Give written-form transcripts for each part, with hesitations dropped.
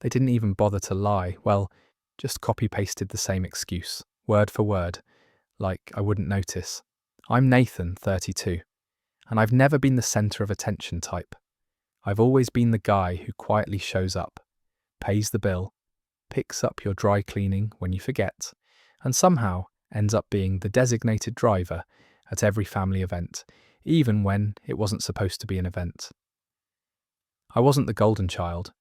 They didn't even bother to lie. Well, just copy-pasted the same excuse, word for word, like I wouldn't notice. I'm Nathan, 32, and I've never been the centre of attention type. I've always been the guy who quietly shows up, pays the bill, picks up your dry cleaning when you forget, and somehow ends up being the designated driver at every family event, even when it wasn't supposed to be an event. I wasn't the golden child.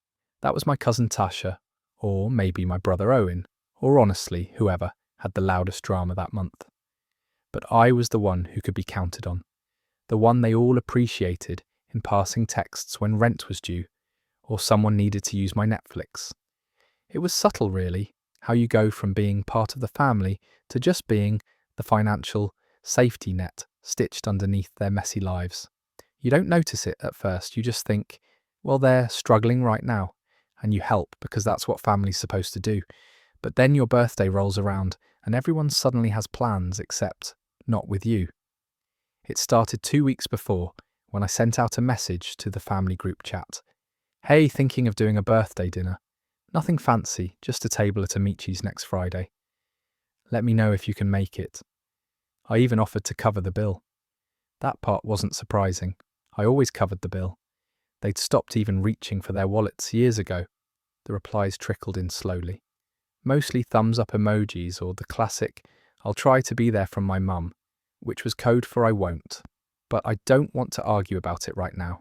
That was my cousin Tasha, or maybe my brother Owen, or honestly, whoever had the loudest drama that month. But I was the one who could be counted on, the one they all appreciated in passing texts when rent was due, or someone needed to use my Netflix. It was subtle, really, how you go from being part of the family to just being the financial safety net stitched underneath their messy lives. You don't notice it at first, you just think, well, they're struggling right now, and you help because that's what family's supposed to do. But then your birthday rolls around and everyone suddenly has plans except not with you. It started 2 weeks before when I sent out a message to the family group chat. Hey, thinking of doing a birthday dinner. Nothing fancy, just a table at Amici's next Friday. Let me know if you can make it. I even offered to cover the bill. That part wasn't surprising. I always covered the bill. They'd stopped even reaching for their wallets years ago. The replies trickled in slowly. Mostly thumbs up emojis or the classic, I'll try to be there from my mum, which was code for I won't. But I don't want to argue about it right now.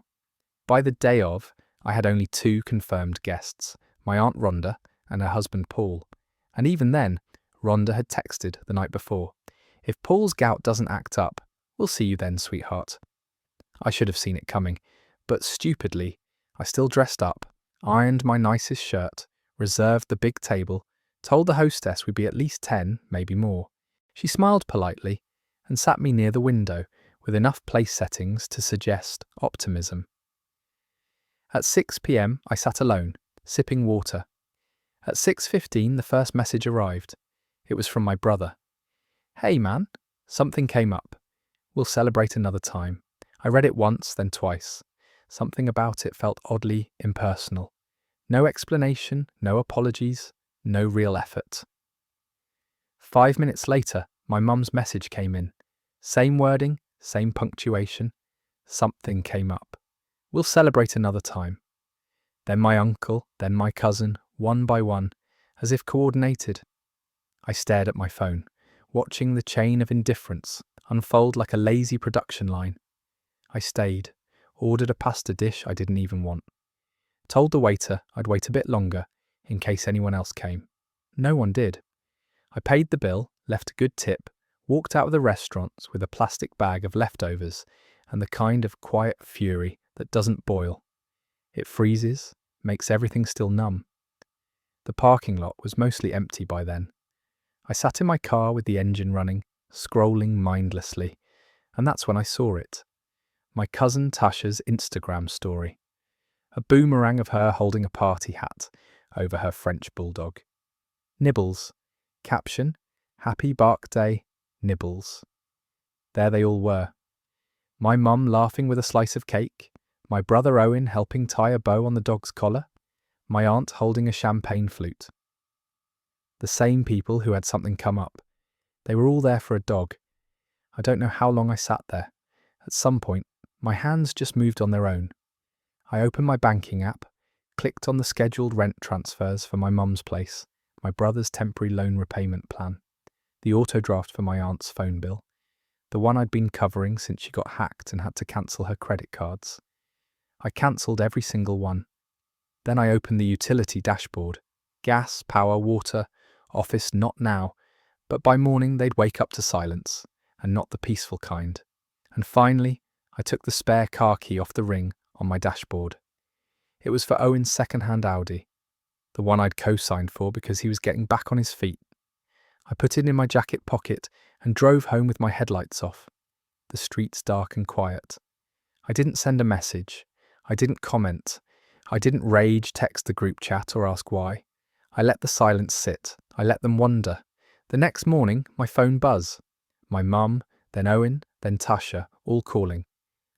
By the day of, I had only 2 confirmed guests, my Aunt Rhonda and her husband Paul. And even then, Rhonda had texted the night before, if Paul's gout doesn't act up, we'll see you then, sweetheart. I should have seen it coming, but stupidly, I still dressed up, ironed my nicest shirt, reserved the big table, told the hostess we'd be at least 10, maybe more. She smiled politely and sat me near the window with enough place settings to suggest optimism. At 6 p.m, I sat alone, sipping water. At 6:15, the first message arrived. It was from my brother. Hey man, something came up. We'll celebrate another time. I read it once, then twice. Something about it felt oddly impersonal. No explanation, no apologies, no real effort. 5 minutes later, my mum's message came in. Same wording, same punctuation. Something came up. We'll celebrate another time. Then my uncle, then my cousin, one by one, as if coordinated. I stared at my phone, watching the chain of indifference unfold like a lazy production line. I stayed, ordered a pasta dish I didn't even want. Told the waiter I'd wait a bit longer in case anyone else came. No one did. I paid the bill, left a good tip, walked out of the restaurant with a plastic bag of leftovers and the kind of quiet fury that doesn't boil. It freezes, makes everything still numb. The parking lot was mostly empty by then. I sat in my car with the engine running, scrolling mindlessly, and that's when I saw it. My cousin Tasha's Instagram story. A boomerang of her holding a party hat over her French bulldog. Nibbles. Caption, Happy Bark Day, Nibbles. There they all were. My mum laughing with a slice of cake, my brother Owen helping tie a bow on the dog's collar, my aunt holding a champagne flute. The same people who had something come up. They were all there for a dog. I don't know how long I sat there. At some point, my hands just moved on their own. I opened my banking app, clicked on the scheduled rent transfers for my mum's place, my brother's temporary loan repayment plan, the autodraft for my aunt's phone bill, the one I'd been covering since she got hacked and had to cancel her credit cards. I cancelled every single one. Then I opened the utility dashboard. Gas, power, water, office not now, but by morning they'd wake up to silence, and not the peaceful kind. And finally, I took the spare car key off the ring on my dashboard. It was for Owen's second-hand Audi, the one I'd co-signed for because he was getting back on his feet. I put it in my jacket pocket and drove home with my headlights off. The streets dark and quiet. I didn't send a message. I didn't comment. I didn't rage text the group chat or ask why. I let the silence sit. I let them wonder. The next morning, my phone buzz. My mum, then Owen, then Tasha, all calling.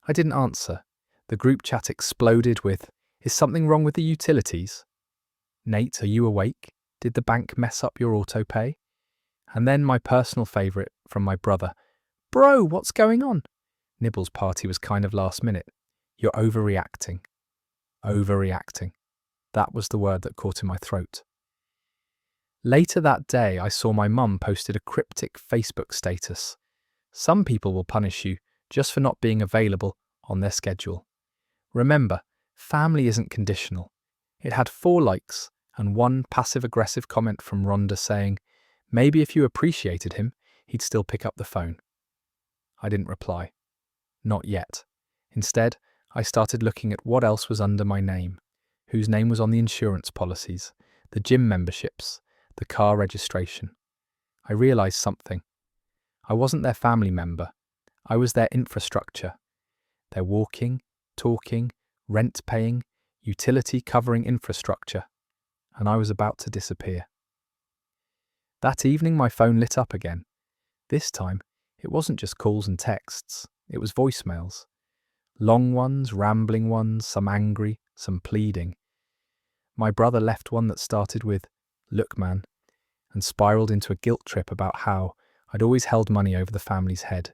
I didn't answer. The group chat exploded with, "Is something wrong with the utilities?" Nate, are you awake? Did the bank mess up your auto pay? And then my personal favourite from my brother. Bro, what's going on? Nibble's party was kind of last minute. You're overreacting. Overreacting. That was the word that caught in my throat. Later that day, I saw my mum posted a cryptic Facebook status. Some people will punish you just for not being available on their schedule. Remember, family isn't conditional. It had 4 likes and 1 passive-aggressive comment from Rhonda saying, maybe if you appreciated him, he'd still pick up the phone. I didn't reply. Not yet. Instead, I started looking at what else was under my name, whose name was on the insurance policies, the gym memberships, the car registration. I realised something. I wasn't their family member. I was their infrastructure. Their walking, talking, rent-paying, utility-covering infrastructure. And I was about to disappear. That evening my phone lit up again. This time, it wasn't just calls and texts, it was voicemails. Long ones, rambling ones, some angry, some pleading. My brother left one that started with, "Look man," and spiraled into a guilt trip about how I'd always held money over the family's head,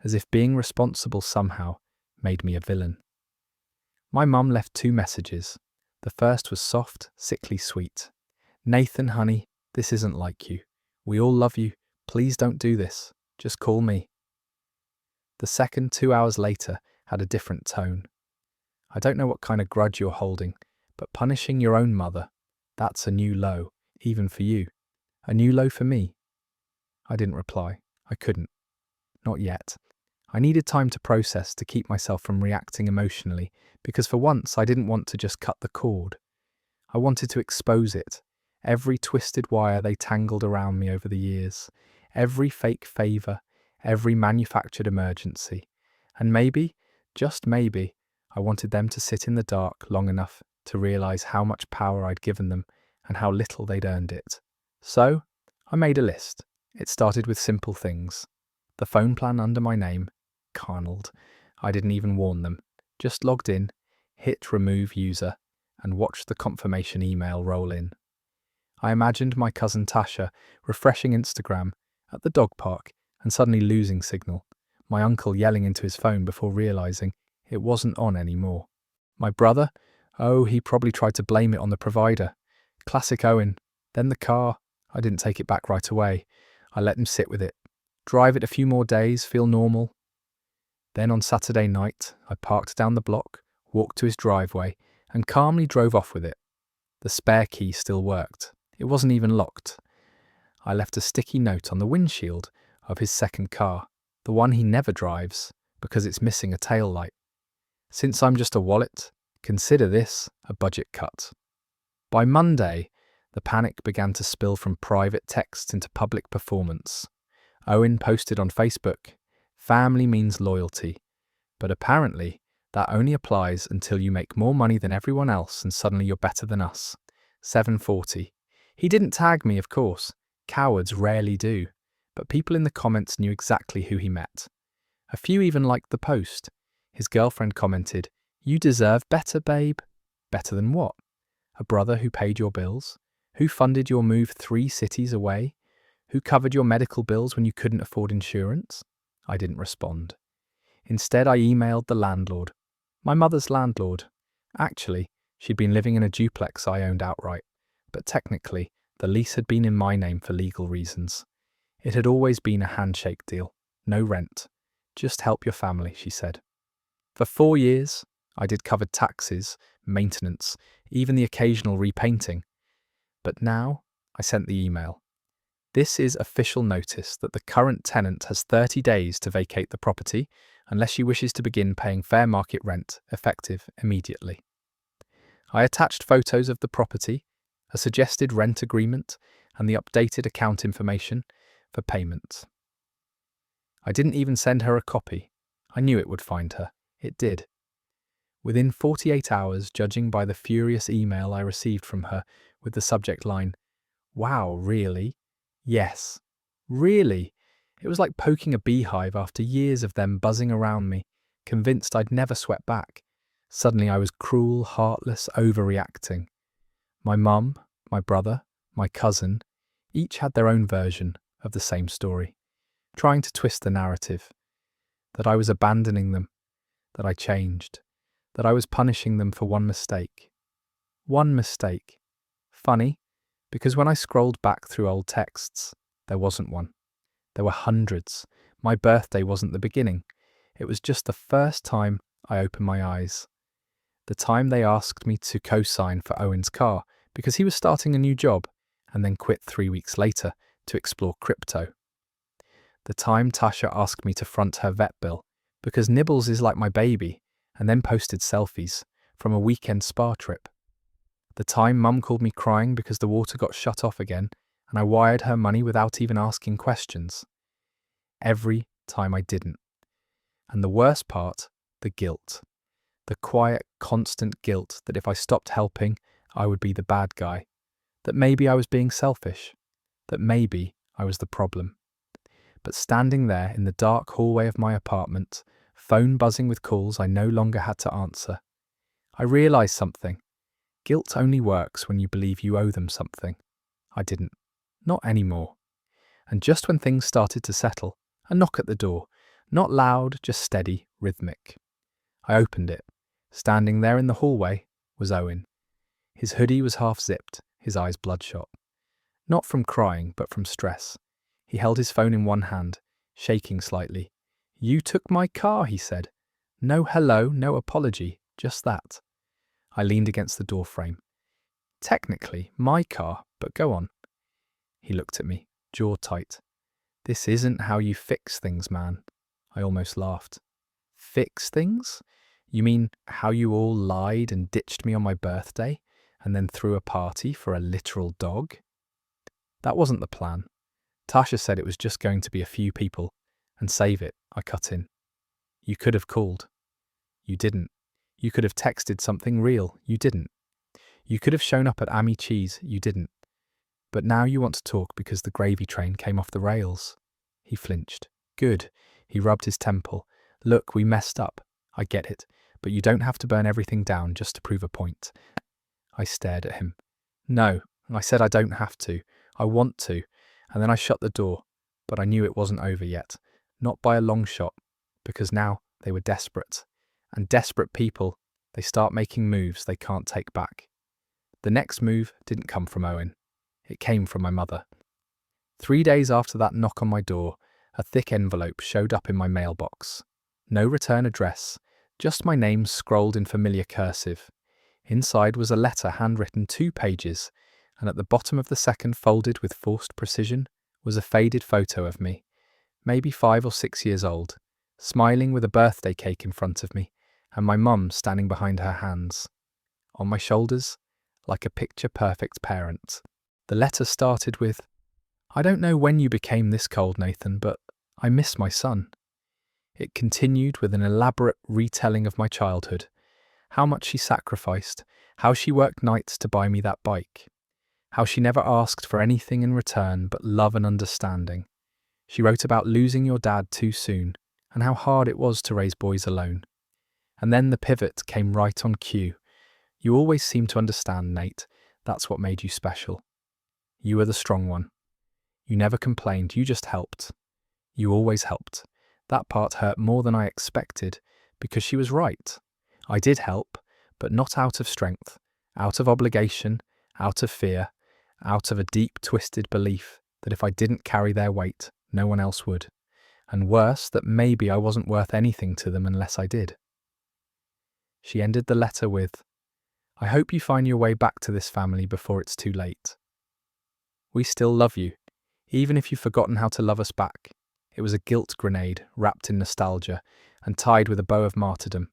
as if being responsible somehow made me a villain. My mum left 2 messages. The first was soft, sickly sweet. Nathan, honey, this isn't like you. We all love you. Please don't do this. Just call me. The second, 2 hours later, had a different tone. I don't know what kind of grudge you're holding, but punishing your own mother, that's a new low, even for you. A new low for me. I didn't reply. I couldn't. Not yet. I needed time to process to keep myself from reacting emotionally, because for once I didn't want to just cut the cord. I wanted to expose it, every twisted wire they tangled around me over the years, every fake favour, every manufactured emergency. And maybe, just maybe, I wanted them to sit in the dark long enough to realise how much power I'd given them and how little they'd earned it. So, I made a list. It started with simple things. The phone plan under my name, Carnold. I didn't even warn them. Just logged in, hit remove user, and watched the confirmation email roll in. I imagined my cousin Tasha refreshing Instagram at the dog park and suddenly losing signal, my uncle yelling into his phone before realising it wasn't on anymore. My brother? Oh, he probably tried to blame it on the provider. Classic Owen. Then the car. I didn't take it back right away. I let him sit with it. Drive it a few more days, feel normal. Then on Saturday night, I parked down the block, walked to his driveway, and calmly drove off with it. The spare key still worked. It wasn't even locked. I left a sticky note on the windshield of his second car, the one he never drives, because it's missing a tail light. Since I'm just a wallet, consider this a budget cut. By Monday, the panic began to spill from private texts into public performance. Owen posted on Facebook, "Family means loyalty," but apparently that only applies until you make more money than everyone else and suddenly you're better than us. 740. He didn't tag me, of course. Cowards rarely do. But people in the comments knew exactly who he met. A few even liked the post. His girlfriend commented, "You deserve better, babe." Better than what? A brother who paid your bills? Who funded your move 3 cities away? Who covered your medical bills when you couldn't afford insurance? I didn't respond. Instead, I emailed the landlord. My mother's landlord. Actually, she'd been living in a duplex I owned outright, but technically, the lease had been in my name for legal reasons. It had always been a handshake deal. No rent. Just help your family, she said. For 4 years, I did covered taxes, maintenance, even the occasional repainting. But now, I sent the email. This is official notice that the current tenant has 30 days to vacate the property unless she wishes to begin paying fair market rent, effective immediately. I attached photos of the property, a suggested rent agreement, and the updated account information for payment. I didn't even send her a copy. I knew it would find her. It did. Within 48 hours, judging by the furious email I received from her with the subject line, "Wow, really? Yes. Really?" It was like poking a beehive after years of them buzzing around me, convinced I'd never sweat back. Suddenly I was cruel, heartless, overreacting. My mum, my brother, my cousin, each had their own version of the same story, trying to twist the narrative, that I was abandoning them, that I changed, that I was punishing them for one mistake. One mistake. Funny, because when I scrolled back through old texts, there wasn't one. There were hundreds. My birthday wasn't the beginning. It was just the first time I opened my eyes. The time they asked me to co-sign for Owen's car because he was starting a new job and then quit 3 weeks later to explore crypto. The time Tasha asked me to front her vet bill because Nibbles is like my baby and then posted selfies from a weekend spa trip. The time Mum called me crying because the water got shut off again and I wired her money without even asking questions. Every time I didn't. And the worst part, the guilt. The quiet, constant guilt that if I stopped helping, I would be the bad guy. That maybe I was being selfish. That maybe I was the problem. But standing there in the dark hallway of my apartment, phone buzzing with calls I no longer had to answer, I realised something. Guilt only works when you believe you owe them something. I didn't. Not anymore. And just when things started to settle, a knock at the door. Not loud, just steady, rhythmic. I opened it. Standing there in the hallway was Owen. His hoodie was half zipped, his eyes bloodshot. Not from crying, but from stress. He held his phone in one hand, shaking slightly. "You took my car," he said. No hello, no apology, just that. I leaned against the door frame. "Technically, my car, but go on." He looked at me, jaw tight. "This isn't how you fix things, man." I almost laughed. "Fix things? You mean how you all lied and ditched me on my birthday, and then threw a party for a literal dog?" "That wasn't the plan. Tasha said it was just going to be a few people, and save it," I cut in. "You could have called. You didn't. You could have texted something real. You didn't. You could have shown up at Ami Cheese. You didn't. But now you want to talk because the gravy train came off the rails." He flinched. "Good." He rubbed his temple. "Look, we messed up. I get it. But you don't have to burn everything down just to prove a point." I stared at him. "No," I said, "I don't have to. I want to." And then I shut the door. But I knew it wasn't over yet. Not by a long shot. Because now they were desperate. And desperate people, they start making moves they can't take back. The next move didn't come from Owen. It came from my mother. 3 days after that knock on my door, a thick envelope showed up in my mailbox. No return address, just my name scrolled in familiar cursive. Inside was a letter handwritten 2 pages, and at the bottom of the second, folded with forced precision, was a faded photo of me, maybe 5 or 6 years old, smiling with a birthday cake in front of me, and my mum standing behind her hands. On my shoulders, like a picture-perfect parent. The letter started with, "I don't know when you became this cold, Nathan, but I miss my son." It continued with an elaborate retelling of my childhood, how much she sacrificed, how she worked nights to buy me that bike, how she never asked for anything in return but love and understanding. She wrote about losing your dad too soon, and how hard it was to raise boys alone. And then the pivot came right on cue. "You always seem to understand, Nate. That's what made you special. You were the strong one. You never complained, you just helped. You always helped." That part hurt more than I expected, because she was right. I did help, but not out of strength, out of obligation, out of fear, out of a deep, twisted belief that if I didn't carry their weight, no one else would. And worse, that maybe I wasn't worth anything to them unless I did. She ended the letter with, "I hope you find your way back to this family before it's too late. We still love you, even if you've forgotten how to love us back." It was a guilt grenade wrapped in nostalgia and tied with a bow of martyrdom.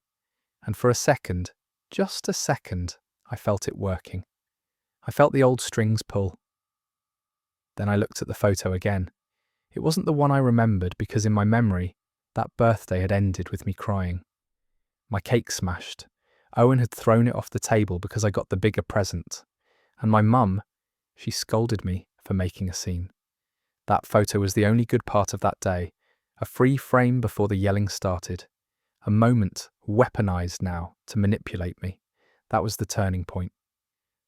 And for a second, just a second, I felt it working. I felt the old strings pull. Then I looked at the photo again. It wasn't the one I remembered because in my memory, that birthday had ended with me crying. My cake smashed. Owen had thrown it off the table because I got the bigger present. And my mum, she scolded me for making a scene. That photo was the only good part of that day, a free frame before the yelling started. A moment weaponized now to manipulate me. That was the turning point.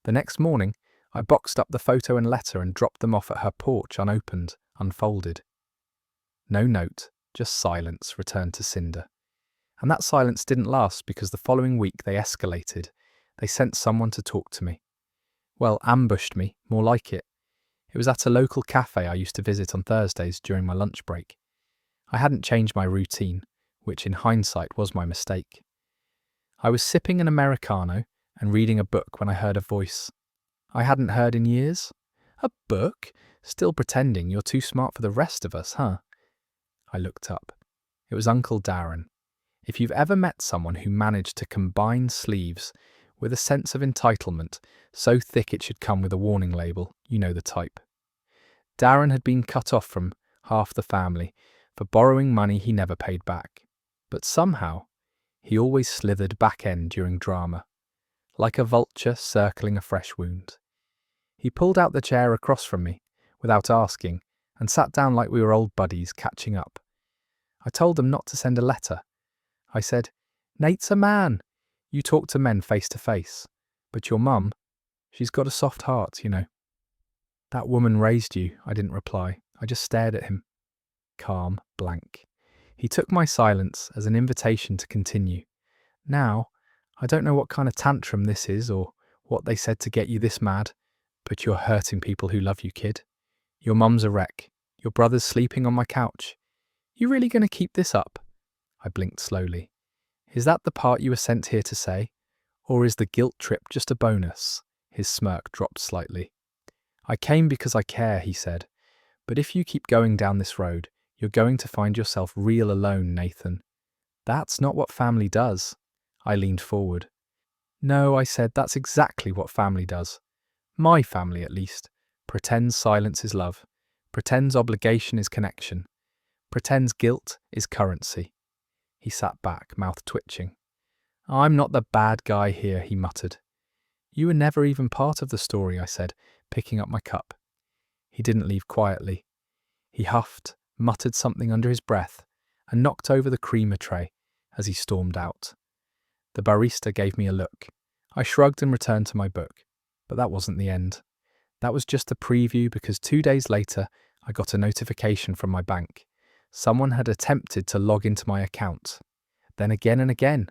The next morning, I boxed up the photo and letter and dropped them off at her porch unopened, unfolded. No note, just silence returned to Cinder. And that silence didn't last because the following week they escalated. They sent someone to talk to me. Well, ambushed me, more like it. It was at a local cafe I used to visit on Thursdays during my lunch break. I hadn't changed my routine, which in hindsight was my mistake. I was sipping an Americano and reading a book when I heard a voice I hadn't heard in years. A book? Still pretending you're too smart for the rest of us, huh? I looked up. It was Uncle Darren. If you've ever met someone who managed to combine sleeves with a sense of entitlement so thick it should come with a warning label, you know the type. Darren had been cut off from half the family for borrowing money he never paid back. But somehow, he always slithered back end during drama, like a vulture circling a fresh wound. He pulled out the chair across from me, without asking, and sat down like we were old buddies catching up. I told him not to send a letter. I said, "Nate's a man. You talk to men face to face. But your mum, she's got a soft heart, you know." "That woman raised you," I didn't reply. I just stared at him. Calm, blank. He took my silence as an invitation to continue. "Now, I don't know what kind of tantrum this is or what they said to get you this mad, but you're hurting people who love you, kid. Your mum's a wreck. Your brother's sleeping on my couch. You really going to keep this up?" I blinked slowly. "Is that the part you were sent here to say? Or is the guilt trip just a bonus?" His smirk dropped slightly. "I came because I care," he said. "But if you keep going down this road, you're going to find yourself real alone, Nathan. That's not what family does." I leaned forward. "No," I said, "that's exactly what family does. My family, at least, pretends silence is love, pretends obligation is connection, pretends guilt is currency." He sat back, mouth twitching. "I'm not the bad guy here," he muttered. "You were never even part of the story," I said, picking up my cup. He didn't leave quietly. He huffed, muttered something under his breath, and knocked over the creamer tray as he stormed out. The barista gave me a look. I shrugged and returned to my book. But that wasn't the end. That was just a preview because 2 days later, I got a notification from my bank. Someone had attempted to log into my account. Then again and again.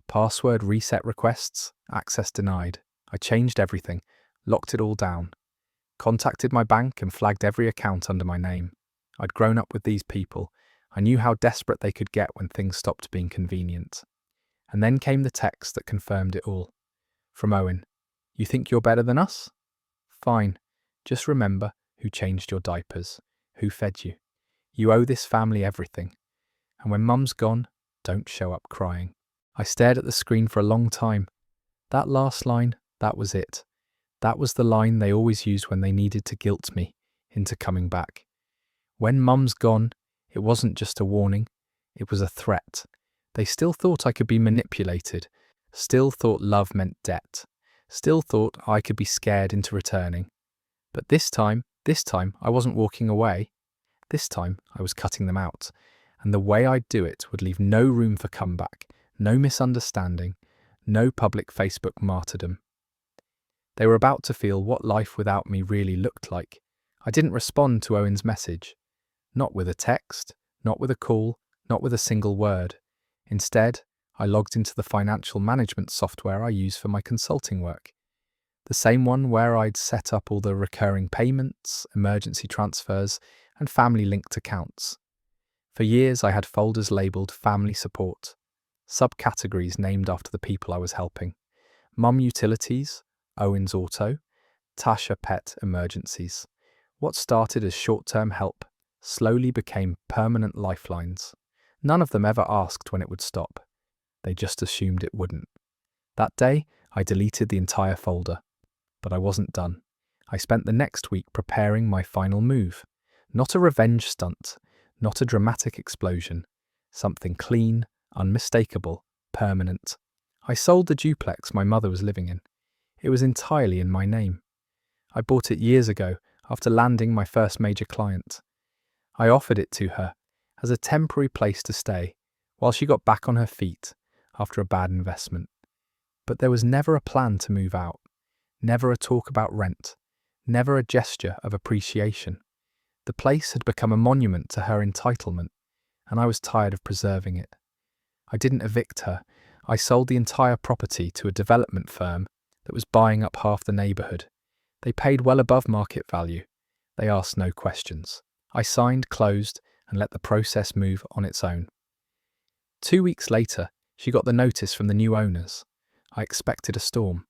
Password reset requests, access denied. I changed everything, locked it all down. Contacted my bank and flagged every account under my name. I'd grown up with these people. I knew how desperate they could get when things stopped being convenient. And then came the text that confirmed it all. From Owen. "You think you're better than us? Fine. Just remember who changed your diapers, who fed you. You owe this family everything. And when mum's gone, don't show up crying." I stared at the screen for a long time. That last line, that was it. That was the line they always used when they needed to guilt me into coming back. When mum's gone, it wasn't just a warning, it was a threat. They still thought I could be manipulated, still thought love meant debt, still thought I could be scared into returning. But this time, I wasn't walking away. This time, I was cutting them out. And the way I'd do it would leave no room for comeback, no misunderstanding, no public Facebook martyrdom. They were about to feel what life without me really looked like. I didn't respond to Owen's message. Not with a text, not with a call, not with a single word. Instead, I logged into the financial management software I use for my consulting work. The same one where I'd set up all the recurring payments, emergency transfers, and family-linked accounts. For years, I had folders labelled family support, subcategories named after the people I was helping. Mum utilities, Owen's auto, Tasha pet emergencies. What started as short-term help slowly became permanent lifelines. None of them ever asked when it would stop. They just assumed it wouldn't. That day, I deleted the entire folder. But I wasn't done. I spent the next week preparing my final move. Not a revenge stunt, not a dramatic explosion. Something clean, unmistakable, permanent. I sold the duplex my mother was living in. It was entirely in my name. I bought it years ago after landing my first major client. I offered it to her as a temporary place to stay while she got back on her feet after a bad investment. But there was never a plan to move out. Never a talk about rent. Never a gesture of appreciation. The place had become a monument to her entitlement, and I was tired of preserving it. I didn't evict her. I sold the entire property to a development firm that was buying up half the neighbourhood. They paid well above market value. They asked no questions. I signed, closed, and let the process move on its own. 2 weeks later, she got the notice from the new owners. I expected a storm.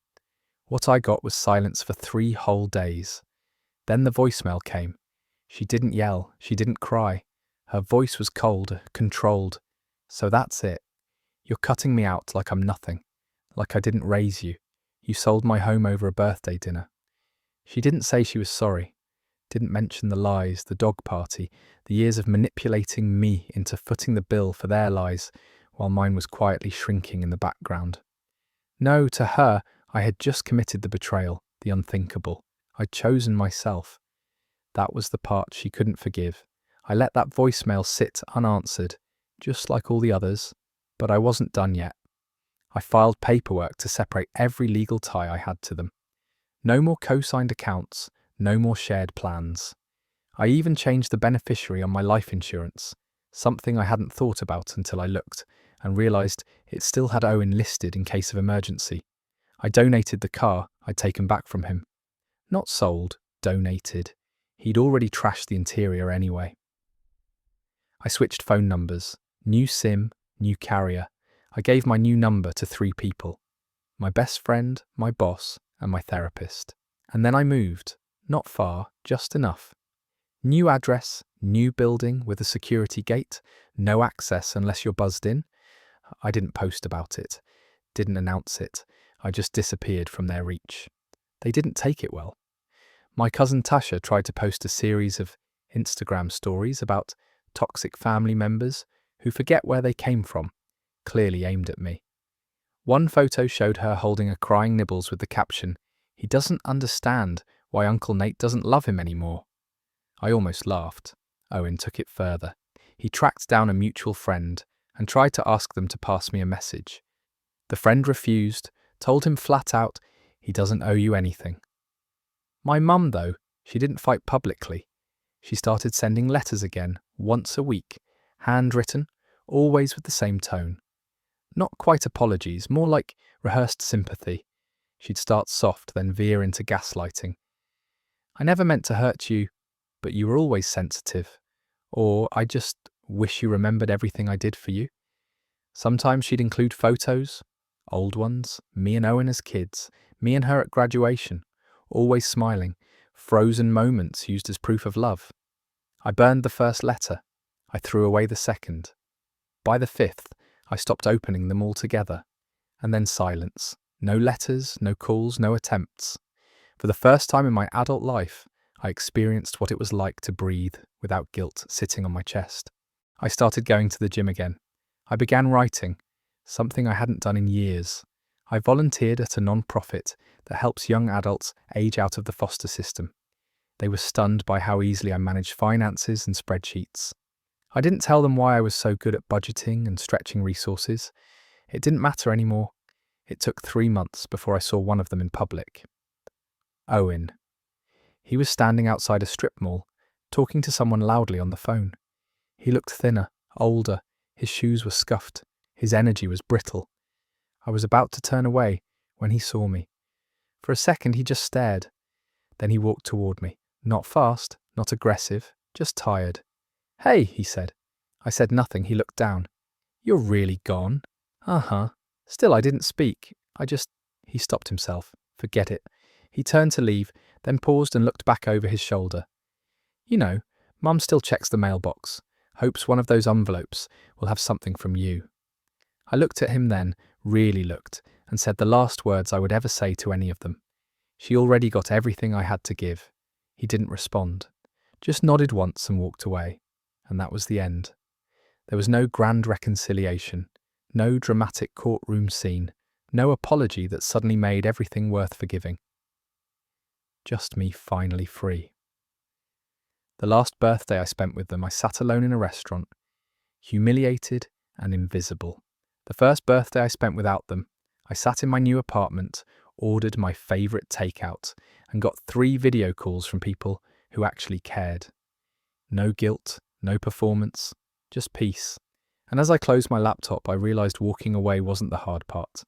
What I got was silence for 3 whole days. Then the voicemail came. She didn't yell, she didn't cry. Her voice was cold, controlled. So that's it. You're cutting me out like I'm nothing, like I didn't raise you. You sold my home over a birthday dinner. She didn't say she was sorry, didn't mention the lies, the dog party, the years of manipulating me into footing the bill for their lies, while mine was quietly shrinking in the background. No, to her, I had just committed the betrayal, the unthinkable. I'd chosen myself. That was the part she couldn't forgive. I let that voicemail sit unanswered, just like all the others, but I wasn't done yet. I filed paperwork to separate every legal tie I had to them. No more co-signed accounts, no more shared plans. I even changed the beneficiary on my life insurance, something I hadn't thought about until I looked and realised it still had Owen listed in case of emergency. I donated the car I'd taken back from him. Not sold, donated. He'd already trashed the interior anyway. I switched phone numbers, new SIM, new carrier. I gave my new number to 3 people. My best friend, my boss, and my therapist. And then I moved. Not far, just enough. New address, new building with a security gate, no access unless you're buzzed in. I didn't post about it, didn't announce it. I just disappeared from their reach. They didn't take it well. My cousin Tasha tried to post a series of Instagram stories about toxic family members who forget where they came from, clearly aimed at me. One photo showed her holding a crying Nibbles with the caption, "He doesn't understand why Uncle Nate doesn't love him anymore." I almost laughed. Owen took it further. He tracked down a mutual friend and tried to ask them to pass me a message. The friend refused, told him flat out, he doesn't owe you anything. My mum, though, she didn't fight publicly. She started sending letters again, once a week, handwritten, always with the same tone. Not quite apologies, more like rehearsed sympathy. She'd start soft, then veer into gaslighting. I never meant to hurt you, but you were always sensitive. Or I just wish you remembered everything I did for you. Sometimes she'd include photos, old ones, me and Owen as kids, me and her at graduation, always smiling, frozen moments used as proof of love. I burned the first letter. I threw away the second. By the 5th, I stopped opening them altogether. And then silence. No letters, no calls, no attempts. For the first time in my adult life, I experienced what it was like to breathe without guilt sitting on my chest. I started going to the gym again. I began writing, something I hadn't done in years. I volunteered at a non-profit that helps young adults age out of the foster system. They were stunned by how easily I managed finances and spreadsheets. I didn't tell them why I was so good at budgeting and stretching resources. It didn't matter anymore. It took 3 months before I saw one of them in public. Owen. He was standing outside a strip mall, talking to someone loudly on the phone. He looked thinner, older, his shoes were scuffed, his energy was brittle. I was about to turn away when he saw me. For a second he just stared. Then he walked toward me, not fast, not aggressive, just tired. "Hey," he said. I said nothing. He looked down. "You're really gone?" "Uh-huh." Still, I didn't speak. He stopped himself. Forget it. He turned to leave, then paused and looked back over his shoulder. "You know, Mum still checks the mailbox. Hopes one of those envelopes will have something from you." I looked at him then, really looked, and said the last words I would ever say to any of them. She already got everything I had to give. He didn't respond. Just nodded once and walked away. And that was the end. There was no grand reconciliation, no dramatic courtroom scene, no apology that suddenly made everything worth forgiving. Just me finally free. The last birthday I spent with them, I sat alone in a restaurant, humiliated and invisible. The first birthday I spent without them, I sat in my new apartment, ordered my favourite takeout, and got 3 video calls from people who actually cared. No guilt, no performance, just peace. And as I closed my laptop, I realised walking away wasn't the hard part.